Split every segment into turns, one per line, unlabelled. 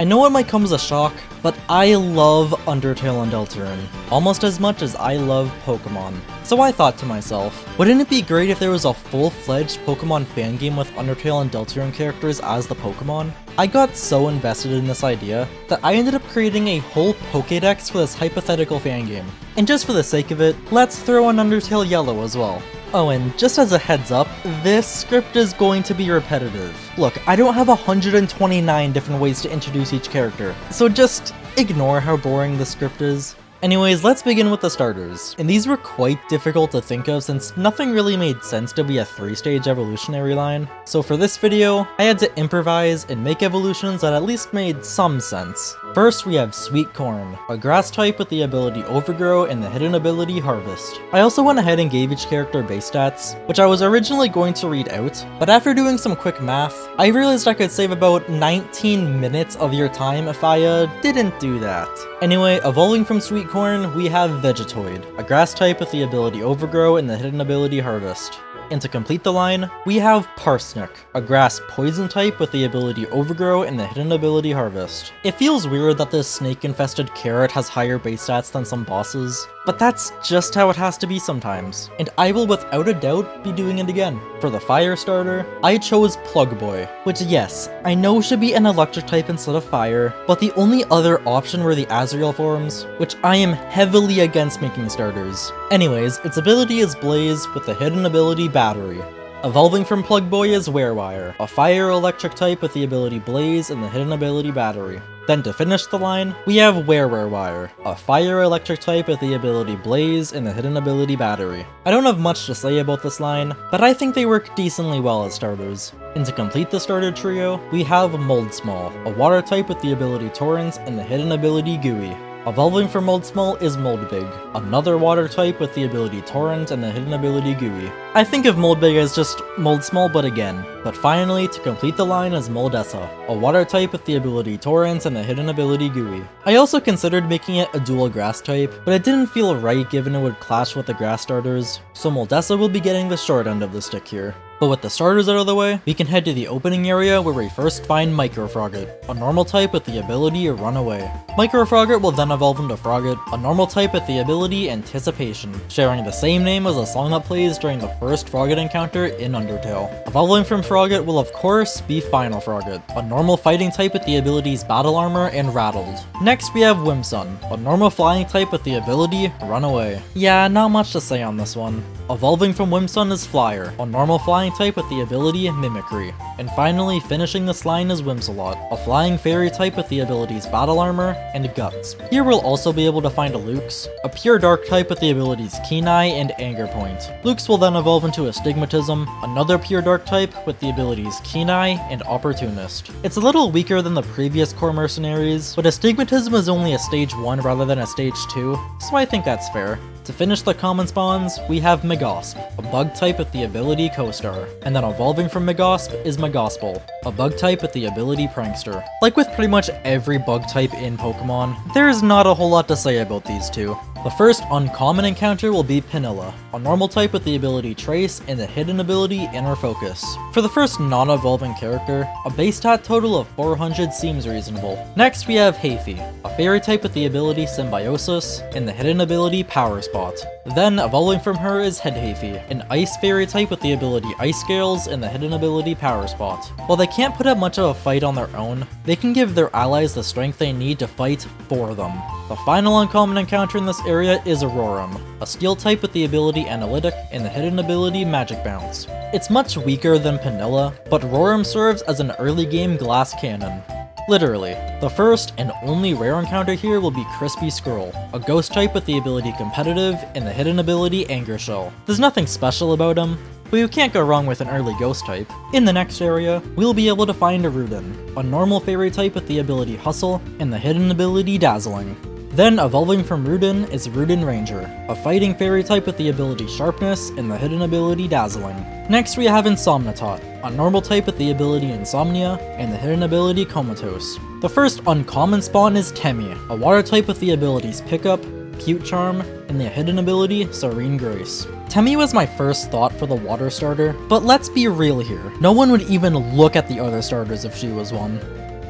I know it might come as a shock, but I love Undertale and Deltarune, almost as much as I love Pokémon. So I thought to myself, wouldn't it be great if there was a full-fledged Pokémon fan game with Undertale and Deltarune characters as the Pokémon? I got so invested in this idea that I ended up creating a whole Pokédex for this hypothetical fan game. And just for the sake of it, let's throw in Undertale Yellow as well. Oh, and just as a heads up, this script is going to be repetitive. Look, I don't have 129 different ways to introduce each character, so just ignore how boring the script is. Anyways, let's begin with the starters. And these were quite difficult to think of since nothing really made sense to be a 3-stage evolutionary line. So for this video, I had to improvise and make evolutions that at least made some sense. First, we have Sweet Corn, a grass type with the ability Overgrow and the hidden ability Harvest. I also went ahead and gave each character base stats, which I was originally going to read out, but after doing some quick math, I realized I could save about 19 minutes of your time if I didn't do that. Anyway, evolving from Sweet Corn, we have Vegetoid, a grass type with the ability Overgrow and the hidden ability Harvest. And to complete the line, we have Parsnip, a grass poison type with the ability Overgrow and the hidden ability Harvest. It feels weird that this snake-infested carrot has higher base stats than some bosses, but that's just how it has to be sometimes, and I will without a doubt be doing it again. For the fire starter, I chose Plugboy, which yes, I know should be an electric type instead of fire, but the only other option were the Azrael forms, which I am heavily against making starters. Anyways, its ability is Blaze with the hidden ability Battery. Evolving from Plugboy is Werewire, a fire-electric type with the ability Blaze and the hidden ability Battery. Then to finish the line, we have Werewire, a fire-electric type with the ability Blaze and the hidden ability Battery. I don't have much to say about this line, but I think they work decently well as starters. And to complete the starter trio, we have Moldsmal, a water type with the ability Torrents and the hidden ability Gooey. Evolving from Moldsmal is Moldbig, another water type with the ability Torrent and the hidden ability Gooey. I think of Moldbig as just Moldsmal but again. But finally, to complete the line is Moldessa, a water type with the ability Torrent and the hidden ability Gooey. I also considered making it a dual grass type, but it didn't feel right given it would clash with the grass starters, so Moldessa will be getting the short end of the stick here. But with the starters out of the way, we can head to the opening area where we first find Microfrogget, a normal type with the ability Run Away. Microfrogget will then evolve into Frogget, a normal type with the ability Anticipation, sharing the same name as a song that plays during the first Frogget encounter in Undertale. Evolving from Frogget will of course be Final Frogget, a normal fighting type with the abilities Battle Armor and Rattled. Next we have Whimsun, a normal flying type with the ability Run Away. Yeah, not much to say on this one. Evolving from Whimsun is Flyer, a normal flying type with the ability Mimicry. And finally, finishing this line is Whimsalot, a flying fairy type with the abilities Battle Armor and Guts. Here we'll also be able to find a Lux, a pure dark type with the abilities Keen Eye and Anger Point. Lux will then evolve into Astigmatism, another pure dark type with the abilities Keen Eye and Opportunist. It's a little weaker than the previous core mercenaries, but Astigmatism is only a stage 1 rather than a stage 2, so I think that's fair. To finish the common spawns, we have Megosp, a bug type with the ability Co-Star, and then evolving from Megosp is Megospel, a bug type with the ability Prankster. Like with pretty much every bug type in Pokemon, there's not a whole lot to say about these two. The first uncommon encounter will be Pinilla, a normal type with the ability Trace and the hidden ability Inner Focus. For the first non-evolving character, a base stat total of 400 seems reasonable. Next we have Hayfi, a fairy type with the ability Symbiosis and the hidden ability Power Spot. Then evolving from her is Headhayfi, an ice fairy type with the ability Ice Scales and the hidden ability Power Spot. While they can't put up much of a fight on their own, they can give their allies the strength they need to fight for them. The final uncommon encounter in this area is Aurorum, a steel type with the ability Analytic and the hidden ability Magic Bounce. It's much weaker than Pinilla, but Aurorum serves as an early game glass cannon. Literally. The first and only rare encounter here will be Crispy Squirrel, a ghost type with the ability Competitive and the hidden ability Anger Shell. There's nothing special about him, but you can't go wrong with an early ghost type. In the next area, we'll be able to find a Rudin, a normal fairy type with the ability Hustle and the hidden ability Dazzling. Then evolving from Rudin is Rudin Ranger, a fighting fairy type with the ability Sharpness and the hidden ability Dazzling. Next we have Insomnatot, a normal type with the ability Insomnia and the hidden ability Comatose. The first uncommon spawn is Temmie, a water type with the abilities Pickup, Cute Charm, and the hidden ability Serene Grace. Temmie was my first thought for the water starter, but let's be real here. No one would even look at the other starters if she was one.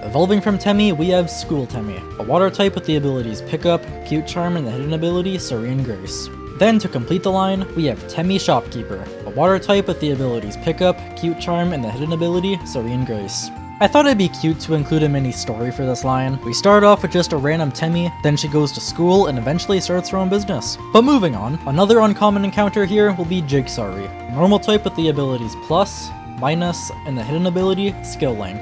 Evolving from Temmie, we have School Temmie, a water type with the abilities Pick Up, Cute Charm, and the hidden ability Serene Grace. Then, to complete the line, we have Temmie Shopkeeper, a water type with the abilities Pick Up, Cute Charm, and the hidden ability Serene Grace. I thought it'd be cute to include a mini story for this line. We start off with just a random Temmie, then she goes to school and eventually starts her own business. But moving on, another uncommon encounter here will be Jigsari, a normal type with the abilities Plus, Minus, and the hidden ability Skill Link.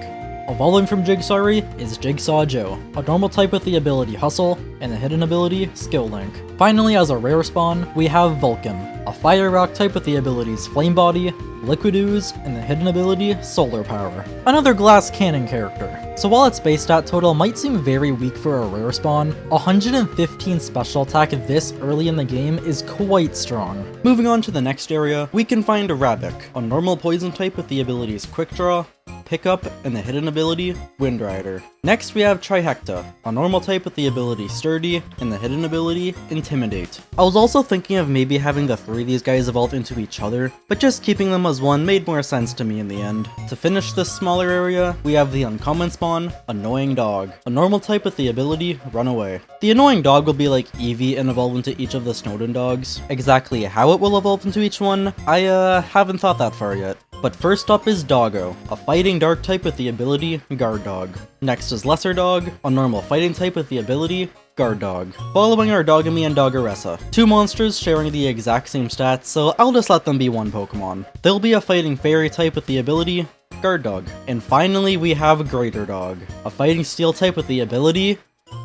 Evolving from Jigsari is Jigsaw Joe, a normal type with the ability Hustle, and the hidden ability Skill Link. Finally, as a rare spawn, we have Vulcan, a fire rock type with the abilities Flame Body, Liquid Ooze, and the hidden ability Solar Power. Another glass cannon character. So while its base stat total might seem very weak for a rare spawn, 115 special attack this early in the game is quite strong. Moving on to the next area, we can find a Rabik, a normal poison type with the abilities Quick Draw, Pick Up, and the hidden ability Wind Rider. Next we have Trihecta, a normal type with the ability Sturdy, and the hidden ability Intimidate. I was also thinking of maybe having the three of these guys evolve into each other, but just keeping them as one made more sense to me in the end. To finish this smaller area, we have the uncommon spawn, Annoying Dog, a normal type with the ability Run Away. The Annoying Dog will be like Eevee and evolve into each of the Snowdin dogs. Exactly how it will evolve into each one, I haven't thought that far yet. But first up is Doggo, a fighting dark type with the ability Guard Dog. Next is Lesser Dog, a normal fighting type with the ability Guard Dog. Following are Dogami and Doggeressa, two monsters sharing the exact same stats, so I'll just let them be one Pokemon. They'll be a fighting fairy type with the ability Guard Dog. And finally we have Greater Dog, a fighting steel type with the ability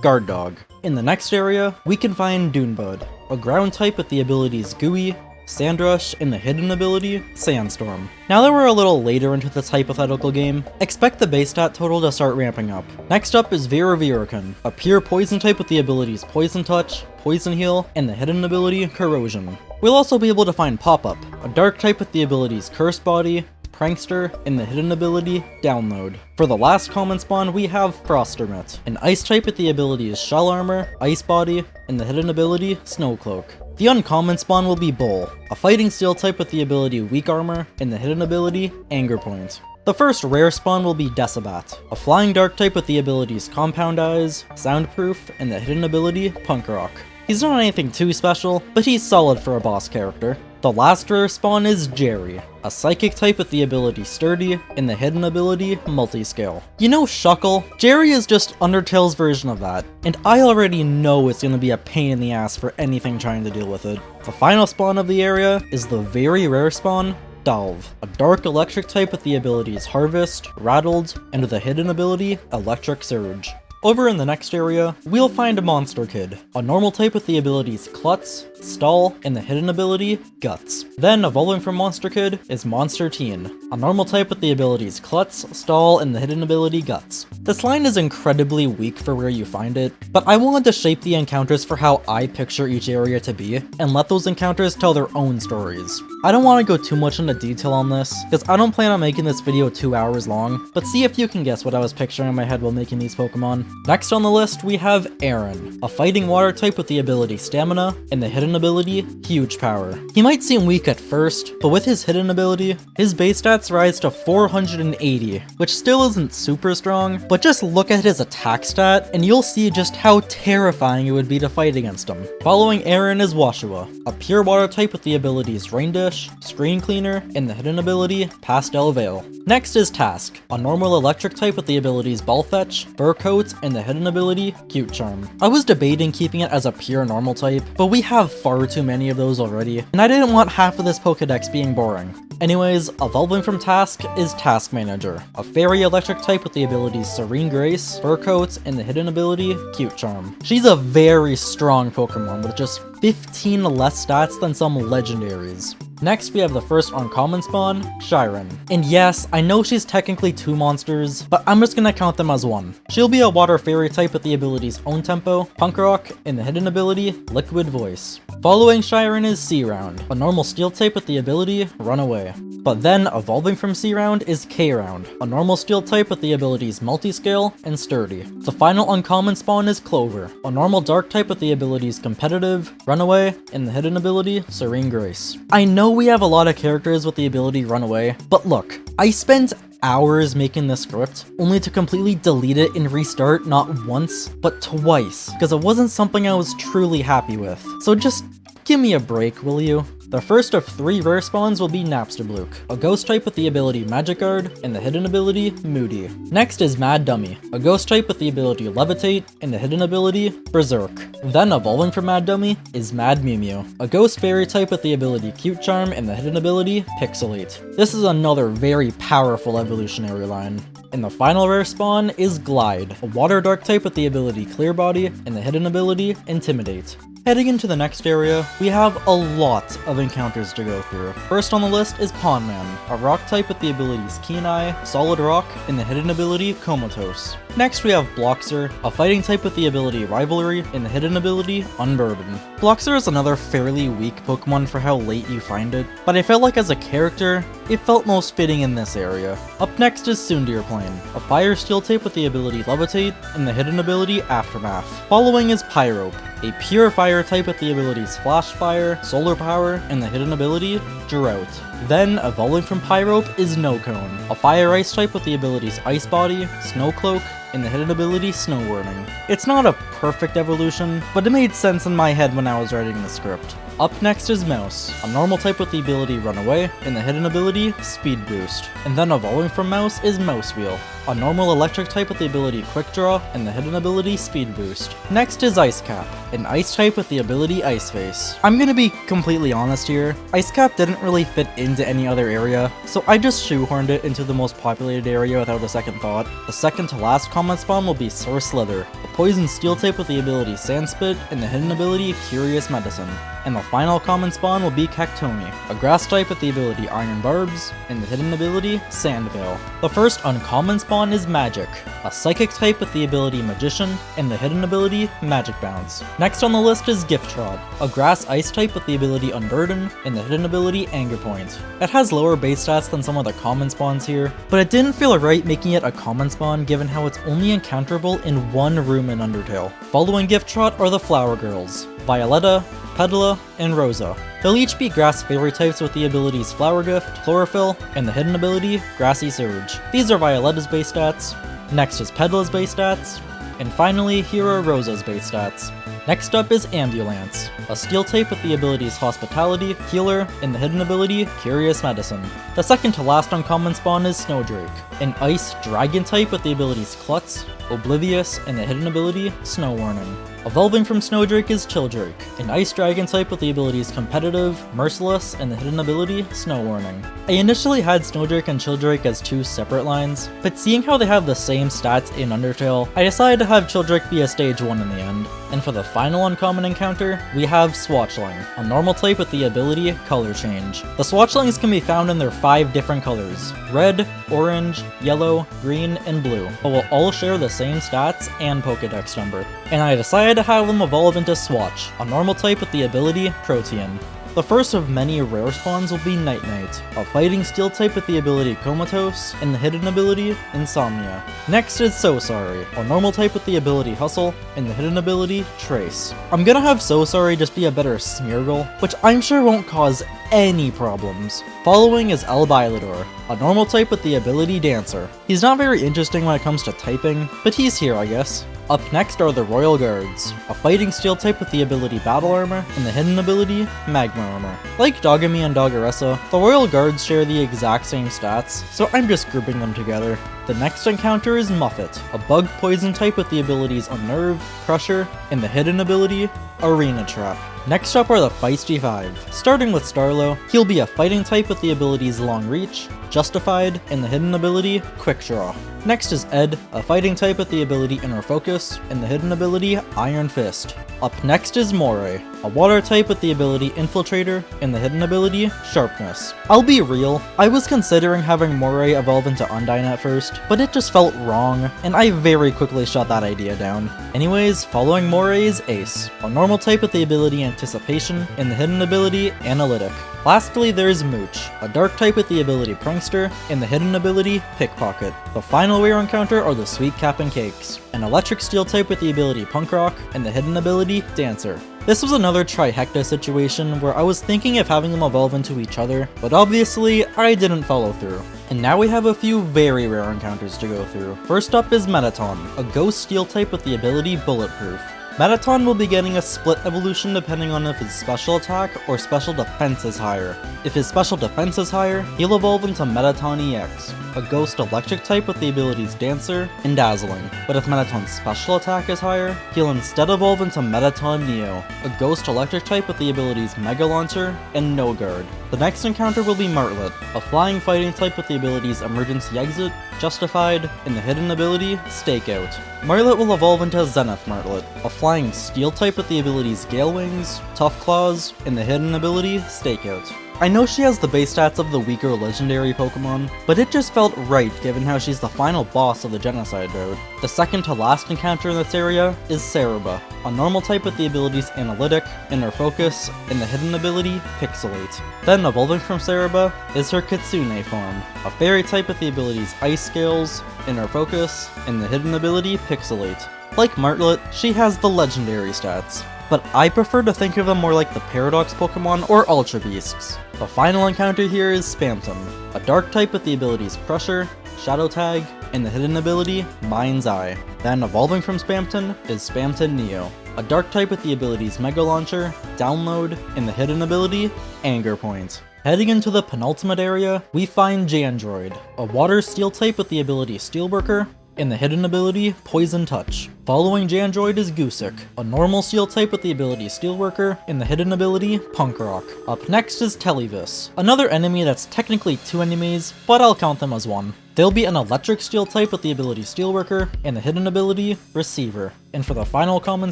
Guard Dog. In the next area, we can find Dunebud, a ground type with the abilities Gooey, Sandrush, and the hidden ability Sandstorm. Now that we're a little later into this hypothetical game, expect the base stat total to start ramping up. Next up is Viravirukun, a pure poison type with the abilities Poison Touch, Poison Heal, and the hidden ability Corrosion. We'll also be able to find Pop-Up, a dark type with the abilities Curse Body, Prankster, and the hidden ability Download. For the last common spawn, we have Frostermit, an ice type with the abilities Shell Armor, Ice Body, and the hidden ability Snow Cloak. The uncommon spawn will be Bull, a fighting steel type with the ability Weak Armor, and the hidden ability Anger Point. The first rare spawn will be Decibat, a flying dark type with the abilities Compound Eyes, Soundproof, and the hidden ability Punk Rock. He's not anything too special, but he's solid for a boss character. The last rare spawn is Jerry, a psychic type with the ability Sturdy, and the hidden ability Multiscale. You know Shuckle? Jerry is just Undertale's version of that, and I already know it's gonna be a pain in the ass for anything trying to deal with it. The final spawn of the area is the very rare spawn, Dalv, a dark electric type with the abilities Harvest, Rattled, and the hidden ability Electric Surge. Over in the next area, we'll find a Monster Kid, a normal type with the abilities Klutz, Stall, and the hidden ability Guts. Then, evolving from Monster Kid is Monster Teen, a normal type with the abilities Klutz, Stall, and the hidden ability Guts. This line is incredibly weak for where you find it, but I wanted to shape the encounters for how I picture each area to be, and let those encounters tell their own stories. I don't want to go too much into detail on this, because I don't plan on making this video 2 hours long, but see if you can guess what I was picturing in my head while making these Pokemon. Next on the list, we have Aaron, a fighting water type with the ability Stamina, and the hidden ability Huge Power. He might seem weak at first, but with his hidden ability, his base stats rise to 480, which still isn't super strong, but just look at his attack stat, and you'll see just how terrifying it would be to fight against him. Following Aaron is Washua, a pure water type with the abilities Rain Dish, Screen Cleaner, and the hidden ability Pastel Veil. Next is Task, a normal electric type with the abilities Ball Fetch, Fur Coat, and the hidden ability Cute Charm. I was debating keeping it as a pure normal type, but we have far too many of those already, and I didn't want half of this Pokedex being boring. Anyways, evolving from Task is Task Manager, a fairy electric type with the abilities Serene Grace, Fur Coat, and the hidden ability Cute Charm. She's a very strong Pokemon with just 15 less stats than some legendaries. Next, we have the first uncommon spawn, Shiren. And yes, I know she's technically two monsters, but I'm just gonna count them as one. She'll be a water fairy type with the abilities Own Tempo, Punk Rock, and the hidden ability Liquid Voice. Following Shiren is C-Round, a normal steel type with the ability Run Away. But then, evolving from C-Round is K-Round, a normal steel type with the abilities Multiscale and Sturdy. The final uncommon spawn is Clover, a normal dark type with the abilities Competitive, Runaway, and the hidden ability Serene Grace. I know we have a lot of characters with the ability Run Away, but look, I spent hours making this script, only to completely delete it and restart not once, but twice, because it wasn't something I was truly happy with. So just give me a break, will you? The first of 3 rare spawns will be Napsterbluke, a ghost type with the ability Magic Guard, and the hidden ability Moody. Next is Mad Dummy, a ghost type with the ability Levitate, and the hidden ability Berserk. Then evolving from Mad Dummy is Mad Mew Mew, a ghost fairy type with the ability Cute Charm, and the hidden ability Pixelate. This is another very powerful evolutionary line. And the final rare spawn is Glide, a water dark type with the ability Clear Body, and the hidden ability Intimidate. Heading into the next area, we have a lot of encounters to go through. First on the list is Pondman, a rock type with the abilities Keen Eye, Solid Rock, and the hidden ability Comatose. Next we have Bloxer, a fighting type with the ability Rivalry, and the hidden ability Unburden. Bloxer is another fairly weak Pokemon for how late you find it, but I felt like as a character, it felt most fitting in this area. Up next is Sundir Plane, a fire steel type with the ability Levitate, and the hidden ability Aftermath. Following is Pyrope, a pure fire type with the abilities Flash Fire, Solar Power, and the hidden ability Drought. Then, evolving from Pyrope is Snowcone, a fire ice type with the abilities Ice Body, Snow Cloak, and the hidden ability Snow Warning. It's not a perfect evolution, but it made sense in my head when I was writing the script. Up next is Mouse, a normal type with the ability Run Away, and the hidden ability Speed Boost. And then evolving from Mouse is Mousewheel, a normal electric type with the ability Quick Draw, and the hidden ability Speed Boost. Next is Ice Cap, an ice type with the ability Ice Face. I'm gonna be completely honest here, Ice Cap didn't really fit into any other area, so I just shoehorned it into the most populated area without a second thought. The second to last common spawn will be Sir Slither, a poison steel type with the ability Sand Spit, and the hidden ability Curious Medicine. And the final common spawn will be Cactoni, a grass type with the ability Iron Barbs, and the hidden ability Sand Veil. The first uncommon spawn is Magic, a psychic type with the ability Magician, and the hidden ability Magic Bounce. Next on the list is Giftrod, a grass ice type with the ability Unburden, and the hidden ability Anger Point. It has lower base stats than some of the common spawns here, but it didn't feel right making it a common spawn given how it's only encounterable in one room in Undertale. Following Giftrod are the Flower Girls, Violetta, Petala, and Rosa. They'll each be grass fairy types with the abilities Flower Gift, Chlorophyll, and the hidden ability Grassy Surge. These are Violetta's base stats, next is Petala's base stats, and finally here are Rosa's base stats. Next up is Ambulance, a steel type with the abilities Hospitality, Healer, and the hidden ability Curious Medicine. The second to last uncommon spawn is Snowdrake, an ice dragon type with the abilities Klutz, Oblivious, and the hidden ability Snow Warning. Evolving from Snowdrake is Chilldrake, an ice dragon type with the abilities Competitive, Merciless, and the hidden ability Snow Warning. I initially had Snowdrake and Chilldrake as 2 separate lines, but seeing how they have the same stats in Undertale, I decided to have Chilldrake be a stage 1 in the end. And for the final uncommon encounter, we have Swatchling, a normal type with the ability Color Change. The Swatchlings can be found in their 5 different colors: red, orange, yellow, green, and blue, but will all share the same stats and Pokédex number. And I decided to have them evolve into Swatch, a normal type with the ability Protean. The first of many rare spawns will be Night Knight, a fighting steel type with the ability Comatose, and the hidden ability Insomnia. Next is So Sorry, a normal type with the ability Hustle, and the hidden ability Trace. I'm gonna have So Sorry just be a better Smeargle, which I'm sure won't cause any problems. Following is Albilador, a normal type with the ability Dancer. He's not very interesting when it comes to typing, but he's here I guess. Up next are the Royal Guards, a fighting steel type with the ability Battle Armor, and the hidden ability Magma Armor. Like Dogami and Dogaressa, the Royal Guards share the exact same stats, so I'm just grouping them together. The next encounter is Muffet, a bug poison type with the abilities Unnerve, Crusher, and the hidden ability Arena Trap. Next up are the Feisty 5. Starting with Starlo, he'll be a fighting type with the abilities Long Reach, Justified, and the hidden ability Quick Draw. Next is Ed, a fighting type with the ability Inner Focus, and the hidden ability Iron Fist. Up next is Moray, a water type with the ability Infiltrator, and the hidden ability Sharpness. I'll be real, I was considering having Moray evolve into Undyne at first, but it just felt wrong, and I very quickly shut that idea down. Anyways, following Moray is Ace, a normal type with the ability Anticipation, and the hidden ability Analytic. Lastly, there's Mooch, a dark type with the ability Prankster, and the hidden ability Pickpocket. The final rare encounter are the Sweet Cap and Cakes, an electric steel type with the ability Punk Rock, and the hidden ability Dancer. This was another Trihecta situation where I was thinking of having them evolve into each other, but obviously I didn't follow through. And now we have a few very rare encounters to go through. First up is Mettaton, a ghost steel type with the ability Bulletproof. Mettaton will be getting a split evolution depending on if his special attack or special defense is higher. If his special defense is higher, he'll evolve into Mettaton EX, a ghost electric type with the abilities Dancer and Dazzling. But if Mettaton's special attack is higher, he'll instead evolve into Mettaton Neo, a ghost electric type with the abilities Mega Launcher and No Guard. The next encounter will be Martlet, a flying fighting type with the abilities Emergency Exit, Justified, and the hidden ability Stakeout. Martlet will evolve into Zenith Martlet, a flying steel type with the abilities Gale Wings, Tough Claws, and the hidden ability Stakeout. I know she has the base stats of the weaker legendary Pokemon, but it just felt right given how she's the final boss of the Genocide road. The second to last encounter in this area is Ceruba, a normal type with the abilities Analytic, Inner Focus, and the hidden ability Pixelate. Then evolving from Ceruba is her Kitsune form, a fairy type with the abilities Ice Scales, Inner Focus, and the hidden ability Pixelate. Like Martlet, she has the legendary stats, but I prefer to think of them more like the Paradox Pokemon or Ultra Beasts. The final encounter here is Spamton, a dark type with the abilities Pressure, Shadow Tag, and the hidden ability Mind's Eye. Then evolving from Spamton is Spamton Neo, a dark type with the abilities Mega Launcher, Download, and the hidden ability Anger Point. Heading into the penultimate area, we find Jandroid, a water steel type with the ability Steelworker, and the hidden ability Poison Touch. Following Jandroid is Goosick, a normal steel type with the ability Steelworker, and the hidden ability Punk Rock. Up next is Televis, another enemy that's technically two enemies, but I'll count them as one. They'll be an electric steel type with the ability Steelworker, and the hidden ability Receiver. And for the final common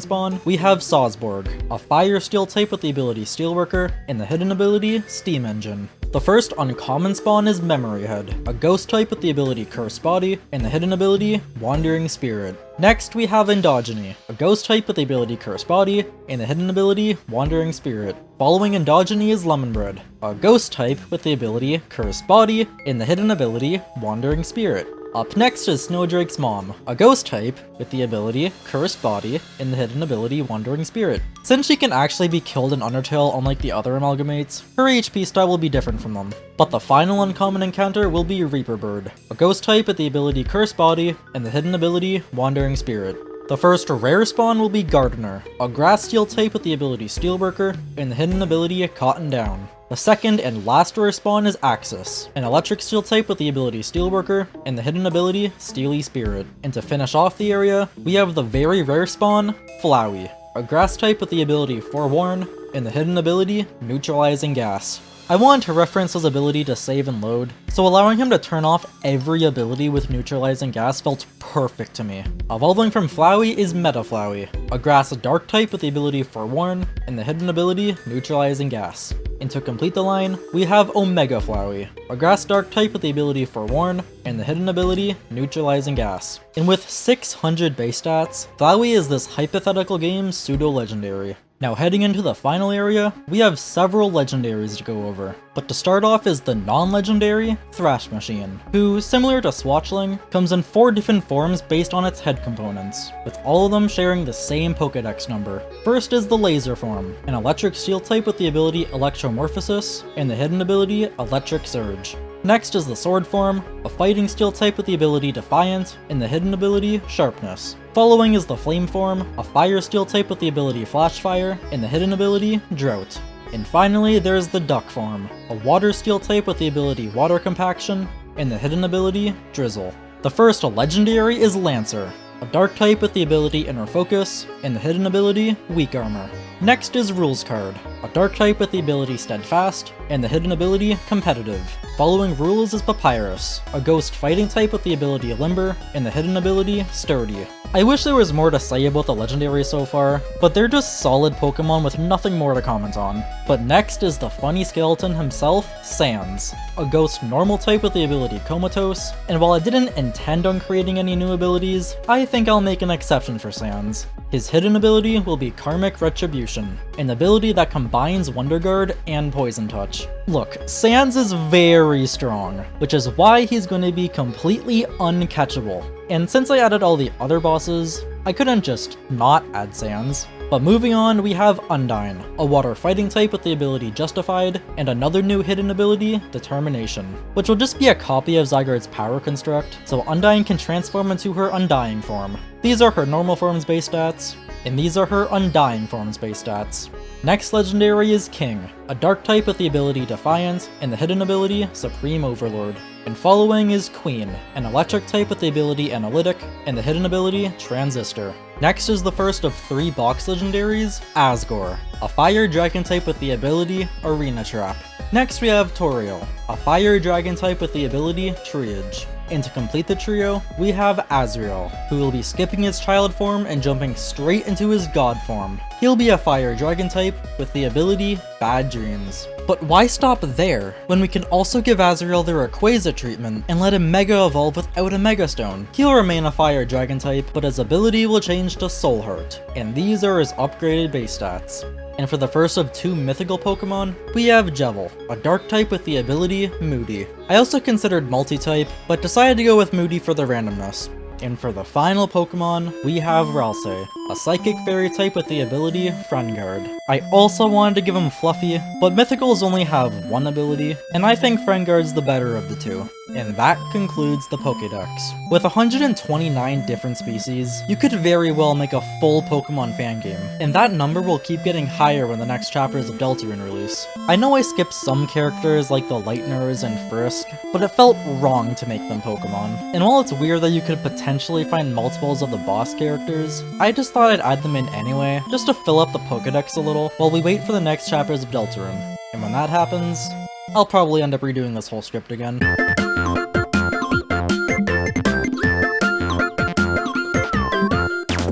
spawn, we have Sawsborg, a fire steel type with the ability Steelworker, and the hidden ability Steam Engine. The first uncommon spawn is Memory Head, a ghost type with the ability Curse Body, and the hidden ability Wandering Spirit. Next we have Endogeny, a ghost type with the ability Curse Body, and the hidden ability Wandering Spirit. Following Endogeny is Lemonbread, a ghost type with the ability Curse Body, and the hidden ability Wandering Spirit. Up next is Snowdrake's mom, a ghost type with the ability Cursed Body and the hidden ability Wandering Spirit. Since she can actually be killed in Undertale unlike the other amalgamates, her HP style will be different from them. But the final uncommon encounter will be Reaper Bird, a ghost type with the ability Cursed Body and the hidden ability Wandering Spirit. The first rare spawn will be Gardener, a grass steel type with the ability Steelworker and the hidden ability Cotton Down. The second and last rare spawn is Axis, an electric steel type with the ability Steelworker and the hidden ability Steely Spirit. And to finish off the area, we have the very rare spawn, Flowey, a grass type with the ability Forewarn and the hidden ability Neutralizing Gas. I wanted to reference his ability to save and load, so allowing him to turn off every ability with Neutralizing Gas felt perfect to me. Evolving from Flowey is Meta Flowey, a grass dark type with the ability Forewarn and the hidden ability Neutralizing Gas. And to complete the line, we have Omega Flowey, a grass dark type with the ability Forewarn and the hidden ability Neutralizing Gas. And with 600 base stats, Flowey is this hypothetical game's pseudo-legendary. Now heading into the final area, we have several legendaries to go over. But to start off is the non-legendary Thrash Machine, who, similar to Swatchling, comes in 4 different forms based on its head components, with all of them sharing the same Pokédex number. First is the Laser form, an electric steel type with the ability Electromorphosis, and the hidden ability Electric Surge. Next is the Sword form, a fighting steel type with the ability Defiant, and the hidden ability Sharpness. Following is the Flame form, a fire steel type with the ability Flash Fire, and the hidden ability Drought. And finally, there's the Duck form, a water steel type with the ability Water Compaction, and the hidden ability Drizzle. The first legendary is Lancer, a dark type with the ability Inner Focus, and the hidden ability Weak Armor. Next is Rules Card, a dark type with the ability Steadfast, and the hidden ability Competitive. Following Rules is Papyrus, a ghost fighting type with the ability Limber, and the hidden ability Sturdy. I wish there was more to say about the legendaries so far, but they're just solid Pokemon with nothing more to comment on. But next is the funny skeleton himself, Sans, a ghost normal type with the ability Comatose, and while I didn't intend on creating any new abilities, I think I'll make an exception for Sans. His hidden ability will be Karmic Retribution, an ability that combines Wonder Guard and Poison Touch. Look, Sans is very strong, which is why he's going to be completely uncatchable. And since I added all the other bosses, I couldn't just not add Sans. But moving on, we have Undyne, a water fighting type with the ability Justified, and another new hidden ability, Determination, which will just be a copy of Zygarde's power construct, so Undyne can transform into her Undying form. These are her normal form's base stats, and these are her Undying form's base stats. Next legendary is King, a dark type with the ability Defiant, and the hidden ability Supreme Overlord. And following is Queen, an electric type with the ability Analytic, and the hidden ability Transistor. Next is the first of 3 box legendaries, Asgore, a fire dragon type with the ability Arena Trap. Next we have Toriel, a fire dragon type with the ability Triage. And to complete the trio, we have Azrael, who will be skipping his child form and jumping straight into his god form. He'll be a fire dragon type with the ability Bad Dreams. But why stop there, when we can also give Azrael the Rayquaza treatment and let him Mega Evolve without a Mega Stone? He'll remain a fire dragon type, but his ability will change to Soul Heart, and these are his upgraded base stats. And for the first of 2 mythical Pokemon, we have Jevil, a dark type with the ability Moody. I also considered multi-type, but decided to go with Moody for the randomness. And for the final Pokemon, we have Ralsei, a psychic fairy type with the ability Friend Guard. I also wanted to give him Fluffy, but Mythicals only have 1 ability, and I think Friend Guard's the better of the 2. And that concludes the Pokédex. With 129 different species, you could very well make a full Pokemon fan game, and that number will keep getting higher when the next chapters of Deltarune release. I know I skipped some characters like the Lightners and Frisk, but it felt wrong to make them Pokemon. And while it's weird that you could potentially find multiples of the boss characters, I just thought I'd add them in anyway, just to fill up the Pokédex a little while we wait for the next chapters of Deltarune. And when that happens, I'll probably end up redoing this whole script again.